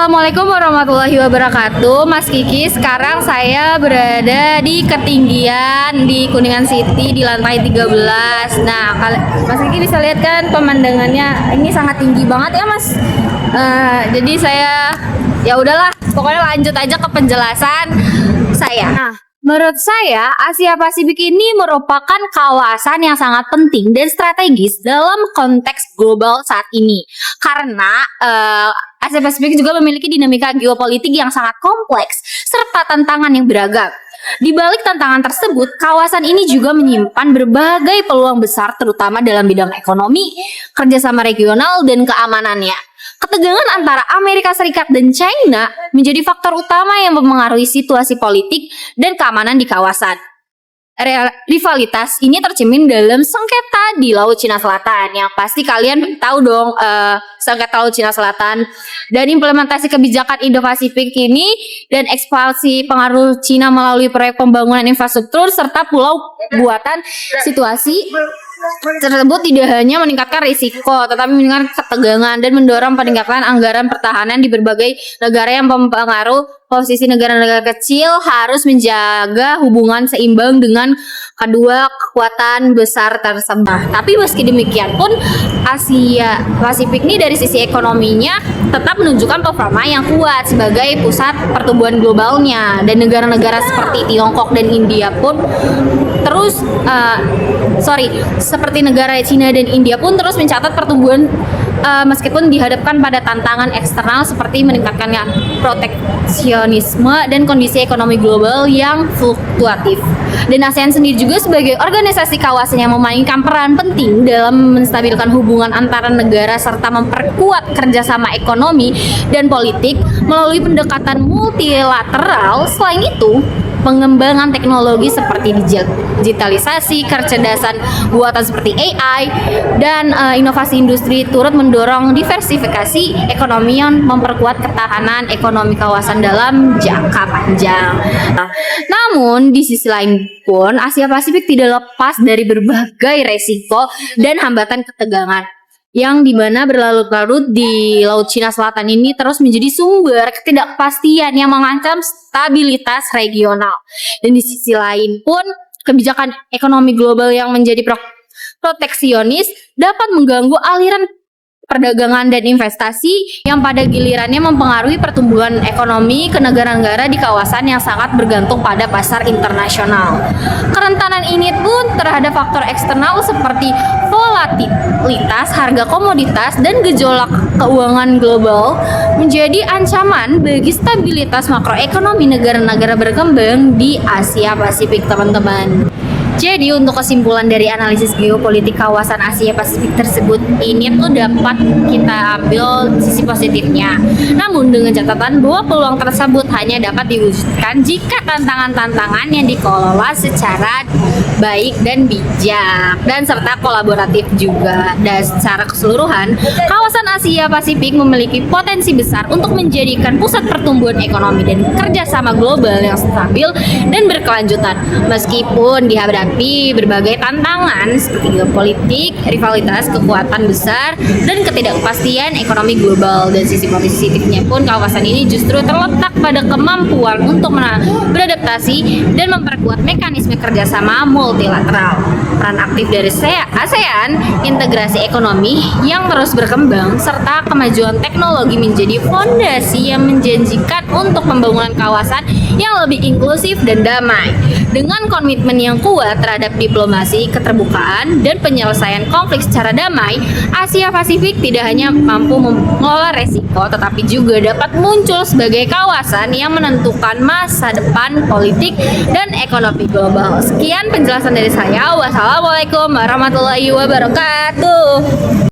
Assalamualaikum warahmatullahi wabarakatuh, Mas Kiki. Sekarang saya berada di ketinggian di Kuningan City di lantai 13. Nah, Mas Kiki bisa lihat kan pemandangannya ini sangat tinggi banget ya, Mas. Jadi saya ya udahlah, pokoknya lanjut aja ke penjelasan saya. Nah, menurut saya, Asia Pasifik ini merupakan kawasan yang sangat penting dan strategis dalam konteks global saat ini. Karena Asia Pasifik juga memiliki dinamika geopolitik yang sangat kompleks serta tantangan yang beragam. Di balik tantangan tersebut, kawasan ini juga menyimpan berbagai peluang besar terutama dalam bidang ekonomi, kerjasama regional, dan keamanannya. Ketegangan antara Amerika Serikat dan China menjadi faktor utama yang mempengaruhi situasi politik dan keamanan di kawasan. Rivalitas ini tercermin dalam sengketa di Laut Cina Selatan yang pasti kalian tahu dong, sengketa Laut Cina Selatan dan implementasi kebijakan Indo-Pasifik ini dan ekspansi pengaruh Cina melalui proyek pembangunan infrastruktur serta pulau buatan. Situasi tersebut tidak hanya meningkatkan risiko, tetapi meningkatkan ketegangan dan mendorong peningkatan anggaran pertahanan di berbagai negara yang mempengaruhi posisi negara-negara kecil harus menjaga hubungan seimbang dengan kedua kekuatan besar tersebut. Tapi meski demikian pun Asia Pasifik ini dari sisi ekonominya tetap menunjukkan performa yang kuat sebagai pusat pertumbuhan globalnya, dan negara-negara seperti Tiongkok dan India pun terus seperti negara Cina dan India pun terus mencatat pertumbuhan meskipun dihadapkan pada tantangan eksternal seperti meningkatkannya proteksionisme dan kondisi ekonomi global yang fluktuatif. Dan ASEAN sendiri juga sebagai organisasi kawasan yang memainkan peran penting dalam menstabilkan hubungan antara negara serta memperkuat kerjasama ekonomi dan politik melalui pendekatan multilateral. Selain itu, pengembangan teknologi seperti digitalisasi, kecerdasan buatan seperti AI, dan inovasi industri turut mendorong diversifikasi ekonomi yang memperkuat ketahanan ekonomi kawasan dalam jangka panjang. Namun, di sisi lain pun, Asia Pasifik tidak lepas dari berbagai resiko dan hambatan ketegangan yang dimana berlarut-larut di Laut Cina Selatan ini terus menjadi sumber ketidakpastian yang mengancam stabilitas regional. Dan di sisi lain pun, kebijakan ekonomi global yang menjadi proteksionis dapat mengganggu aliran perdagangan dan investasi yang pada gilirannya mempengaruhi pertumbuhan ekonomi ke negara-negara di kawasan yang sangat bergantung pada pasar internasional. Kerentanan ini pun terhadap faktor eksternal seperti volatilitas harga komoditas dan gejolak keuangan global menjadi ancaman bagi stabilitas makroekonomi negara-negara berkembang di Asia Pasifik, teman-teman. Jadi untuk kesimpulan dari analisis geopolitik kawasan Asia Pasifik tersebut ini tuh dapat kita ambil sisi positifnya. Namun dengan catatan bahwa peluang tersebut hanya dapat diwujudkan jika tantangan-tantangan yang dikelola secara baik dan bijak dan serta kolaboratif juga. Dan secara keseluruhan, kawasan Asia Pasifik memiliki potensi besar untuk menjadikan pusat pertumbuhan ekonomi dan kerjasama global yang stabil dan berkelanjutan. Meskipun dihadapi berbagai tantangan seperti geopolitik, rivalitas, kekuatan besar, dan ketidakpastian ekonomi global. Dan sisi positifnya pun, kawasan ini justru terletak pada kemampuan untuk beradaptasi dan memperkuat mekanisme kerjasama multilateral. Peran aktif dari ASEAN, integrasi ekonomi yang terus berkembang, serta kemajuan teknologi menjadi fondasi yang menjanjikan untuk pembangunan kawasan yang lebih inklusif dan damai. Dengan komitmen yang kuat terhadap diplomasi, keterbukaan, dan penyelesaian konflik secara damai, Asia Pasifik tidak hanya mampu mengelola resiko, tetapi juga dapat muncul sebagai kawasan yang menentukan masa depan politik dan ekonomi global. Sekian penjelasan dari saya. Wassalamualaikum warahmatullahi wabarakatuh.